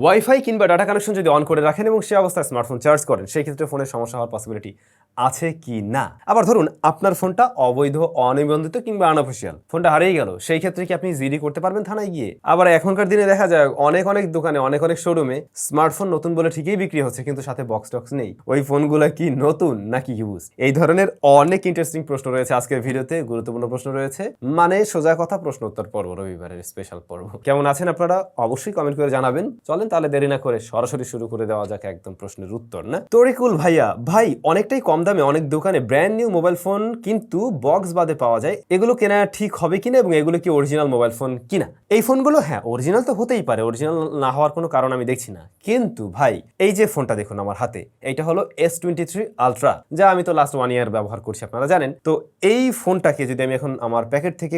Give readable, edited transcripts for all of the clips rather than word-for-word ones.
Wifi কিংবা data connection যদি on করে রাখেন এবং সে অবস্থায় স্মার্টফোন চার্জ করেন, সেই ক্ষেত্রে ফোনের সমস্যা হওয়ার পসিবিলিটি আছে কি না? আবার ধরুন আপনার ফোনটা অবৈধ, অনিবন্ধিত কিংবা আনঅফিসিয়াল, ফোনটা হারিয়ে গেল, সেই ক্ষেত্রে কি আপনি জিডি করতে পারবেন থানায় গিয়ে? আবার এখনকার দিনে দেখা যায় অনেক দোকানে, অনেক শোরুমে স্মার্টফোন নতুন বলে ঠিকই বিক্রি হচ্ছে, কিন্তু সাথে বক্স টক্স নেই। ওই ফোনগুলো কি নতুন নাকি ইউজ? এই ধরনের অনেক ইন্টারেস্টিং প্রশ্ন রয়েছে আজকের ভিডিওতে, গুরুত্বপূর্ণ প্রশ্ন রয়েছে, মানে সোজা কথা প্রশ্ন উত্তর পর্ব, রবিবারের স্পেশাল পর্ব। কেমন আছেন আপনারা? অবশ্যই কমেন্ট করে জানাবেন। চলেন তাহলে দেরি না করে সরাসরি শুরু করে দেওয়া যাক একদম প্রশ্নের উত্তর। না তরিকুল ভাইয়া, ভাই অনেকটাই কম দামে অনেক দোকানে ব্র্যান্ড নিউ মোবাইল ফোন কিন্তু বক্স বাদে পাওয়া যায়, এগুলো কেনা ঠিক হবে কিনা এবং এগুলো কি অরিজিনাল মোবাইল ফোন কিনা? এই ফোনগুলো হ্যাঁ অরিজিনাল তো হতেই পারে, অরিজিনাল না হওয়ার কোনো কারণ আমি দেখছি না, কিন্তু ভাই এই যে ফোনটা দেখুন আমার হাতে, এইটা হলো S23 আলট্রা, যা আমি তো লাস্ট 1 ইয়ার ব্যবহার করছি, আপনারা জানেন। তো এই ফোনটাকে যদি আমি এখন আমার প্যাকেট থেকে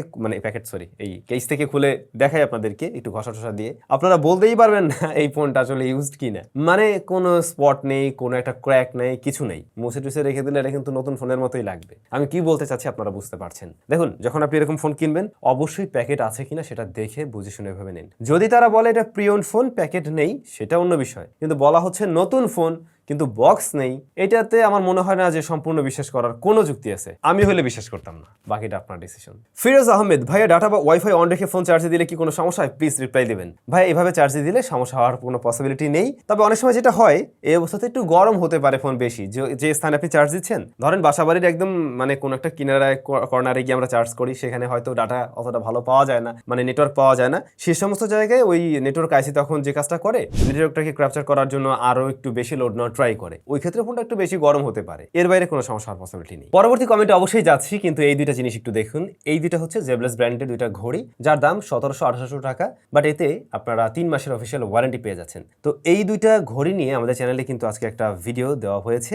এই কেস থেকে খুলে দেখাই আপনাদেরকে একটু ঘষা টসা দিয়ে, আপনারা বলতেই পারবেন না এই ফোনটা আসলে ইউজড কিনা। মানে কোনো স্পট নেই, কোনো একটা ক্র্যাক নেই, কিছু নেই, মুছে টুছে রেখে দিলে এটা কিন্তু নতুন ফোনের মতোই লাগবে। আমি কি বলতে চাচ্ছি আপনারা বুঝতে পারছেন? দেখুন, যখন আপনি এরকম ফোন কিনবেন অবশ্যই প্যাকেট আছে কিনা সেটা দেখে বুঝে শুনে ভেবে নিন। যদি তারা বলে এটা প্রিয়ন ফোন, প্যাকেট নেই, সেটা অন্য বিষয়, কিন্তু বলা হচ্ছে নতুন ফোন কিন্তু বক্স নেই, এটাতে আমার মনে হয় না যে সম্পূর্ণ বিশ্বাস করার কোনো যুক্তি আছে। আমি হলে বিশ্বাস করতাম না, বাকিটা আপনার ডিসিশন। ফিরোজ আহমেদ, ভাইয়া ডাটা বা ওয়াইফাই অন রেখে ফোন চার্জে দিলে কি কোনো সমস্যা হয়? প্লিজ রিপ্লাই দেবেন। ভাই এভাবে চার্জে দিলে সমস্যা হওয়ার কোনো পসিবিলিটি নেই, তবে অনেক সময় যেটা হয় এই অবস্থাতে একটু গরম হতে পারে ফোন বেশি, যে স্থানে আপনি চার্জ দিচ্ছেন। ধরেন বাসাবাড়ির একদম মানে কোনো একটা কিনারায় কর্নারে গিয়ে আমরা চার্জ করি, সেখানে হয়তো ডাটা অতটা ভালো পাওয়া যায় না, মানে নেটওয়ার্ক পাওয়া যায় না। সেই সমস্ত জায়গায় ওই নেটওয়ার্ক আইসি তখন যে কাজটা করে, নেটওয়ার্কটাকে ক্যাপচার করার জন্য আরো একটু বেশি লোড নেওয়ার ট্রাই করে, ওই ক্ষেত্রে ফোনটা একটু বেশি গরম হতে পারে। এর বাইরে কোনো সমস্যার পসিবিলিটি নেই। পরবর্তী কমেন্টে অবশ্যই যাচ্ছি, কিন্তু এই দুইটা জিনিস একটু দেখুন। এই দুইটা হচ্ছে জেবলেস ব্র্যান্ডের দুইটা ঘড়ি, যার দাম 1700-1800 টাকা, বাট এতে আপনারা 3 মাসের অফিসিয়াল ওয়ারেন্টি পেয়ে যাচ্ছেন। তো এই দুইটা ঘড়ি নিয়ে আমাদের চ্যানেলে কিন্তু আজকে একটা ভিডিও দেওয়া হয়েছে।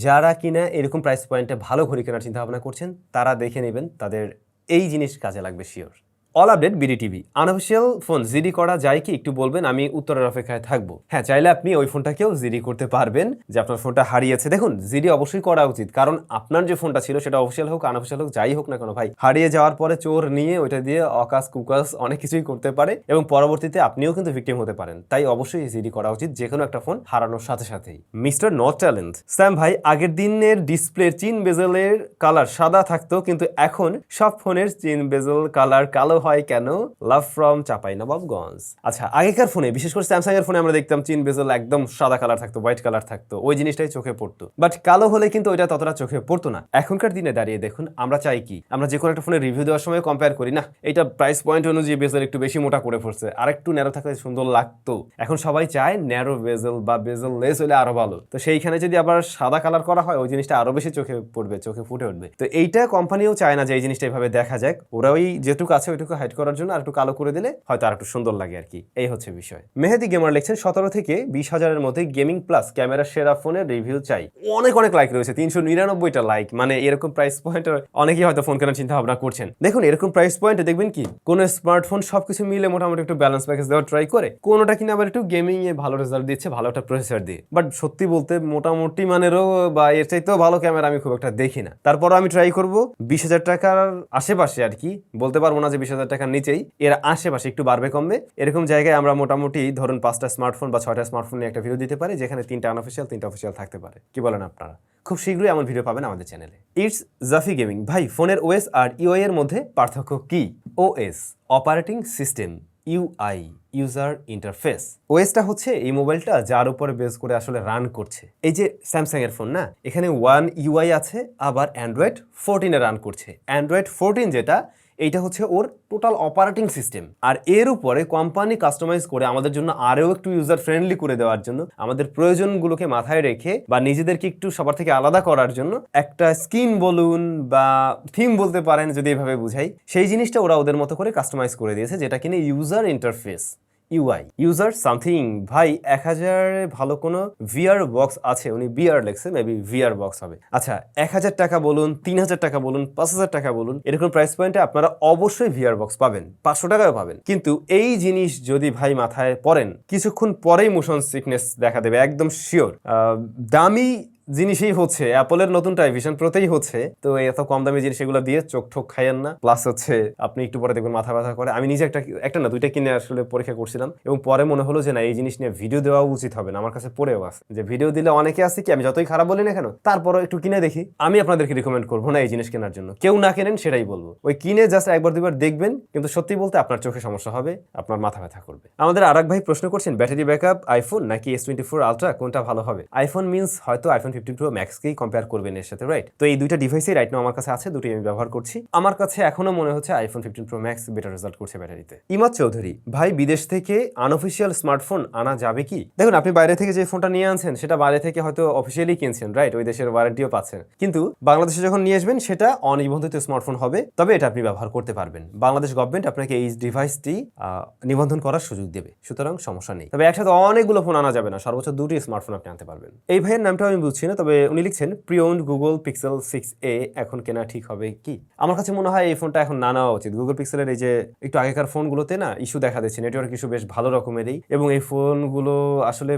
যারা কিনা এরকম প্রাইস পয়েন্টে ভালো ঘড়ি কেনার চিন্তা ভাবনা করছেন, তারা দেখে নেবেন, তাদের এই জিনিস কাজে লাগবে sure. All update BD TV, unofficial phone GD করা যায় কি একটু বলবেন, আমি উত্তরের অপেক্ষায় থাকবো। হ্যাঁ, চাইলে আপনি ওই ফোনটাকেও জিডি করতে পারবেন, যে আপনার ফোনটা হারিয়েছে। দেখুন, জিডি অবশ্যই করা উচিত, কারণ আপনার যে ফোনটা ছিল সেটা অফিসিয়াল হোক আনঅফিসিয়াল হোক যাই হোক না কেন ভাই, হারিয়ে যাওয়ার পরে চোর নিয়ে ওইটা দিয়ে অকাশ কুকাশ অনেক কিছুই করতে পারে এবং পরবর্তীতে আপনিও কিন্তু ভিকটিম হতে পারেন। তাই অবশ্যই জিডি করা উচিত যে কোনো একটা ফোন হারানোর সাথে সাথেই। মিস্টার নট ট্যালেন্ট, স্যাম ভাই, আগের দিনের ডিসপ্লের চিন বেজেলের কালার সাদা থাকতো, কিন্তু এখন সব ফোনের চিন বেজেল কালার কালো হয় কেন? Love from Chapainawabganj. আচ্ছা, আগেকার ফোনে বিশেষ করে স্যামসাং এর ফোনে আমরা দেখতাম চিন বেজেল একদম সাদা কালার থাকতো, হোয়াইট কালার থাকতো, ওই জিনিসটাই চোখে পড়তো, বাট কালো হলে কিন্তু ওইটা ততটা চোখে পড়তো না। এখনকার দিনে দাঁড়িয়ে দেখুন, আমরা চাই কি, আমরা যে কোনো একটা ফোনের রিভিউ দেওয়ার সময় কম্পেয়ার করি না, এটা প্রাইস পয়েন্ট অনুযায়ী বেজেল একটু বেশি মোটা করে পড়ছে, আর একটু ন্যারো থাকলে সুন্দর লাগতো। এখন সবাই চায় ন্যারো বেজেল বা বেজেল লেস হলে আরো ভালো। তো সেইখানে যদি আবার সাদা কালার করা হয়, ওই জিনিসটা আরো বেশি চোখে পড়বে, চোখে ফুটে উঠবে। তো এইটা কোম্পানিও চায় না যে এই জিনিসটা এইভাবে দেখা যাক, ওরা ওই যেটুকু আছে ওইটুকু হাইড করার জন্য আর একটু কালো করে দিলে হয়তো আর একটু সুন্দর লাগে আর কি। এই হচ্ছে বিষয়। মেহেদি গেমার লিখছেন 17 থেকে 20,000-এর মধ্যে গেমিং প্লাস ক্যামেরা সেরা ফোনের রিভিউ চাই। অনেক লাইক রয়েছে, 399টা লাইক, মানে এরকম প্রাইস পয়েন্টে অনেকেই হয়তো ফোন কেনার চিন্তা ভাবনা করছেন। দেখুন, এরকম প্রাইস পয়েন্টে দেখবেন কি কোন স্মার্টফোন সবকিছু মিলে মোটামুটি একটু ব্যালেন্স প্যাকেজ দেওয়ার ট্রাই করে, কোনোটা কিনা আবার একটু গেমিং এ ভালো রেজাল্ট দিচ্ছে, ভালো একটা প্রসেসর দিয়ে। বাট সত্যি বলতে মোটামুটি মানেরও বা এর চাইতেও ভালো ক্যামেরা আমি খুব একটা দেখি না। তারপরও আমি ট্রাই করব 20,000 টাকার আশেপাশে আর কি, বলতে পারবো না যে 20,000 টাকার নিচেই, এর আশেপাশে একটু বাড়বে কমবে, এরকম জায়গায় আমরা মোটামুটি ধরুন 5টা স্মার্টফোন বা 6টা স্মার্টফোন নিয়ে একটা ভিডিও দিতে পারি, যেখানে 3টা আনঅফিসিয়াল 3টা অফিসিয়াল থাকতে পারে। কি বলেন আপনারা? খুব শীঘ্রই এমন ভিডিও পাবেন আমাদের চ্যানেলে। ইটস জাফি গেমিং, ভাই ফোনের ওএস আর ইউআই এর মধ্যে পার্থক্য কি? OS operating system, UI user interface. ওএসটা হচ্ছে এই মোবাইলটা যার উপরে বেস করে আসলে রান করছে। এই যে স্যামসাং এর ফোন না, এখানে 1 ইউআই আছে, আবার অ্যান্ড্রয়েড 14-এ রান করছে। অ্যান্ড্রয়েড 14 যেটা, এইটা হচ্ছে ওর টোটাল অপারেটিং সিস্টেম, আর এর উপরে কোম্পানি কাস্টমাইজ করে আমাদের জন্য আরও একটু ইউজার ফ্রেন্ডলি করে দেওয়ার জন্য, আমাদের প্রয়োজনগুলোকে মাথায় রেখে বা নিজেদেরকে একটু সবার থেকে আলাদা করার জন্য একটা স্কিন বলুন বা থিম বলতে পারেন যদি এভাবে বুঝাই, সেই জিনিসটা ওরা ওদের মতো করে কাস্টমাইজ করে দিয়েছে, যেটা কিনা user interface, UI. User something, ভাই 1000-এ ভালো কোনো ভিআর বক্স আছে? উনি বিআর লেখছে, মেবি ভিআর বক্স হবে। আচ্ছা, 1000 টাকা বলুন, 3000 টাকা বলুন, 5000 টাকা বলুন, এরকম প্রাইস পয়েন্টে আপনারা অবশ্যই ভিআর বক্স পাবেন, 500 টাকাও পাবেন। কিন্তু এই জিনিস যদি ভাই মাথায় পড়েন, কিছুক্ষণ পরেই মোশন সিকনেস দেখা দেবে, একদম শিওর। দামি জিনিসই হচ্ছে অ্যাপলের নতুনটা ভিশন প্রোতেই হচ্ছে, তো এত কম দামি জিনিস এগুলো দিয়ে চোখ ঠোক খাইয়েন না। প্লাস হচ্ছে আপনি একটু পরে দেখবেন মাথা ব্যথা করে। আমি নিজে একটা না দুইটা কিনে আসলে পরীক্ষা করছিলাম এবং পরে মনে হলো যে না এই জিনিস নিয়ে ভিডিও দেওয়া উচিত হবে না। আমার কাছে পড়েও আছে যে ভিডিও দিলে অনেকে আছে কি আমি যতই খারাপ বলি না কেন তারপরও একটু কিনে দেখি। আমি আপনাদেরকে রিকমেন্ড করবো না এই জিনিস কেনার জন্য, কেউ না কেনেন সেটাই বলবো। ওই কিনে জাস্ট একবার দুবার দেখবেন, কিন্তু সত্যি বলতে আপনার চোখে সমস্যা হবে, আপনার মাথা ব্যথা করবে। আমাদের আরেক ভাই প্রশ্ন করছেন ব্যাটারি ব্যাকআপ আইফোন নাকি S24 আলট্রা কোনটা ভালো হবে। আইফোন মিন্স হয়তো আইফোন 15 প্রো ম্যাক্সকেই কম্পেয়ার করবেন এর সাথে, রাইট? তো এই দুইটা ডিভাইসই রাইট নাও আমার কাছে আছে, দুটোই আমি ব্যবহার করছি। আমার কাছে এখনো মনে হচ্ছে iPhone 15 pro max better result করছে ব্যাটারিতে। ইমাদ চৌধুরী ভাই বিদেশ থেকে আনঅফিসিয়াল স্মার্টফোন আনা যাবে কি? দেখুন আপনি বাইরে থেকে যে ফোনটা নিয়ে আনছেন সেটা বাইরে থেকে হয়তো অফিসিয়ালি কিনছেন, রাইট? ওই দেশের ওয়ারেন্টিও পাচ্ছেন, কিন্তু বাংলাদেশে যখন নিয়ে আসবেন সেটা অনিবন্ধিত স্মার্টফোন হবে, তবে এটা আপনি ব্যবহার করতে পারবেন। বাংলাদেশ গভর্নমেন্ট আপনাকে এই ডিভাইসটি নিবন্ধন করার সুযোগ দেবে, সুতরাং সমস্যা নেই। তবে একসাথে অনেকগুলো ফোন আনা যাবে না, সর্বোচ্চ দুটি স্মার্টফোন আপনি আনতে পারবেন। এই ভাইয়ের নামটা আমি বুঝছি না, তবে উনি লিখছেন প্রি-ওন্ড গুগল পিক্সেল 6a এখন কেনা ঠিক হবে কি? আমার কাছে মনে হয় এই ফোনটা এখন না নেওয়া উচিত। গুগল পিক্সেলের এই যে একটু আগেকার ফোনগুলোতে না ইস্যু দেখা দিচ্ছে, নেটওয়ার্ক ইস্যু বেশ ভালো রকমেরই, এবং এই ফোনগুলো আসলে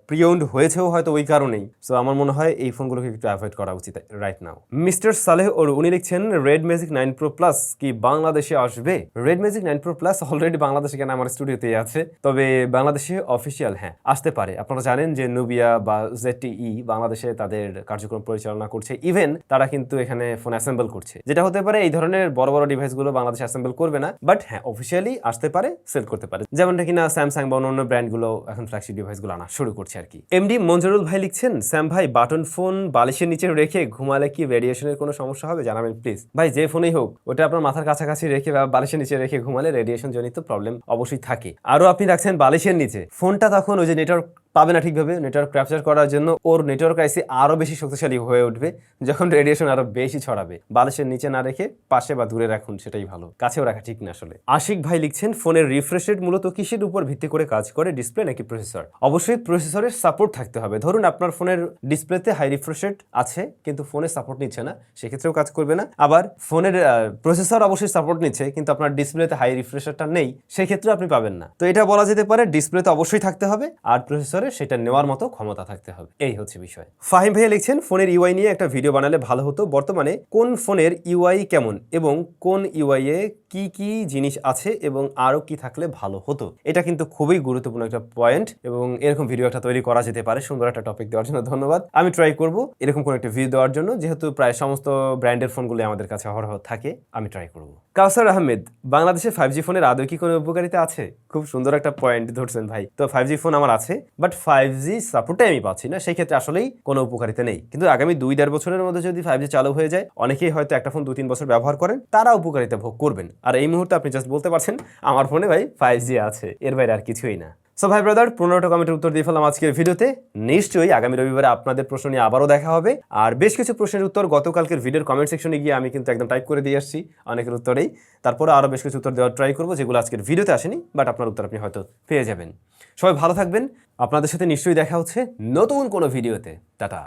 প্রি-ওন্ড হয়েছেও হয়তো ওই কারণেই। সো আমার মনে হয় এই ফোনগুলোকে একটু অ্যাভয়েড করা উচিত রাইট নাও। মিস্টার সালেহ ওর উনি লিখছেন রেড ম্যাজিক 9 প্রো প্লাস কি বাংলাদেশে আসবে? Red magic 9 pro plus already বাংলাদেশে কেন আমার স্টুডিওতেই আছে, তবে বাংলাদেশে অফিসিয়াল হ্যাঁ আসতে পারে। আপনারা জানেন যে নুবিয়া বা ZTE বাংলাদেশে তাদের কার্যক্রম পরিচালনা করছে, ইভেন তারা কিন্তু এখানে ফোন অ্যাসেম্বল করছে। যেটা হতে পারে এই ধরনের বড় বড় ডিভাইসগুলো বাংলাদেশে অ্যাসেম্বল করবে না, বাট হ্যাঁ অফিসিয়ালি আসতে পারে, সেল করতে পারে, যেমনটা কিনা স্যামসাং বা অন্য ব্র্যান্ডগুলো এখন ফ্ল্যাগশিপ ডিভাইসগুলো আনা শুরু করছে আর কি। এমডি মঞ্জুরুল ভাই লিখছেন স্যাম ভাই বাটন ফোন বালিশের নিচে রেখে ঘুমালে কি রেডিয়েশনের কোনো সমস্যা হবে জানাবেন প্লিজ। ভাই যে ফোনই হোক ওটা আপনার মাথার কাছাকাছি রেখে বা বালিশের নিচে রেখে ঘুমালে রেডিয়েশন জনিত প্রবলেম অবশ্যই থাকে। আরও আপনি রাখছেন বালিশের নিচে, ফোনটা তখন ওই যে নেটওয়ার্ক পাবে না ঠিকভাবে, নেটওয়ার্ক ক্যাপচার করার জন্য ওর নেটওয়ার্ক আইসি আরও বেশি শক্তিশালী হয়ে উঠবে যখন রেডিয়েশন আরও বেশি ছড়াবে। বালিশের নিচে না রেখে পাশে বা দূরে রাখুন, সেটাই ভালো, কাছেও রাখা ঠিক না আসলে। আশিক ভাই লিখছেন ফোনের রিফ্রেশ রেট মূলত কিসের উপর ভিত্তি করে কাজ করে, ডিসপ্লে নাকি প্রসেসর? অবশ্যই প্রসেসরের সাপোর্ট থাকতে হবে। ধরুন আপনার ফোনের ডিসপ্লেতে হাই রিফ্রেশ রেট আছে কিন্তু ফোনের সাপোর্ট নিচ্ছে না, সেক্ষেত্রেও কাজ করবে না। আবার ফোনের প্রসেসর অবশ্যই সাপোর্ট নিচ্ছে কিন্তু আপনার ডিসপ্লেতে হাই রিফ্রেশ রেটটা নেই, সেক্ষেত্রে আপনি পাবেন না। তো এটা বলা যেতে পারে ডিসপ্লেতে অবশ্যই থাকতে হবে আর প্রসেসরে সেটা নেওয়ার মতো ক্ষমতা থাকতে হবে, এই হচ্ছে বিষয়। ফাহিম ভাইয়া লিখছেন ফোনের ইউআই নিয়ে একটা ভিডিও বানালে ভালো হতো। বর্তমানে কোন ফোনের ইউআই কেমন এবং কোন ইউআই এ কি কি জিনিস আছে এবং আরো কি থাকলে ভালো হতো? এটা কিন্তু খুবই গুরুত্বপূর্ণ একটা পয়েন্ট এবং এরকম ভিডিও একটা তৈরি করা যেতে পারে। সুন্দর একটা টপিক দেওয়ার জন্য ধন্যবাদ। আমি ট্রাই করব এরকম কোন একটা ভিডিও দেওয়ার জন্য, যেহেতু প্রায় সমস্ত ব্র্যান্ডের ফোনগুলো আমাদের কাছে অহরহ থাকে, আমি ট্রাই করব। কাউসার আহমেদ বাংলাদেশে 5G ফোনের আদৌ কি কোনো উপকারিতা আছে? খুব সুন্দর একটা পয়েন্ট ধরছেন ভাই। তো 5G ফোন আমার আছে, বাট 5G সাপোর্টে আমি পাচ্ছি না, সেই ক্ষেত্রে আসলেই কোনো উপকারিতা নেই। কিন্তু আগামী 2-1.5 বছরের মধ্যে যদি 5G চালু হয়ে যায়, অনেকেই হয়তো একটা ফোন 2-3 বছর ব্যবহার করেন, তারা উপকারিতা ভোগ করবেন। আর এই মুহূর্তে আপনি জাস্ট বলতে পারছেন আমার ফোনে ভাই 5G আছে, এর বাইরে আর কিছুই না। সো ভাই ব্রাদার 15টা কমেন্টের উত্তর দিয়ে ফেললাম আজকের ভিডিওতে। নিশ্চয়ই আগামী রবিবারে আপনাদের প্রশ্ন নিয়ে আবারও দেখা হবে। আর বেশ কিছু প্রশ্নের উত্তর গতকালকের ভিডিওর কমেন্ট সেকশনে গিয়ে আমি কিন্তু একদম টাইপ করে দিয়ে আসছি অনেকের উত্তরেই। তারপরে আরও বেশ কিছু উত্তর দেওয়ার ট্রাই করবো যেগুলো আজকের ভিডিওতে আসেনি, বাট আপনার উত্তর আপনি হয়তো পেয়ে যাবেন। সবাই ভালো থাকবেন, আপনাদের সাথে নিশ্চয়ই দেখা হচ্ছে নতুন কোনো ভিডিওতে। টাটা।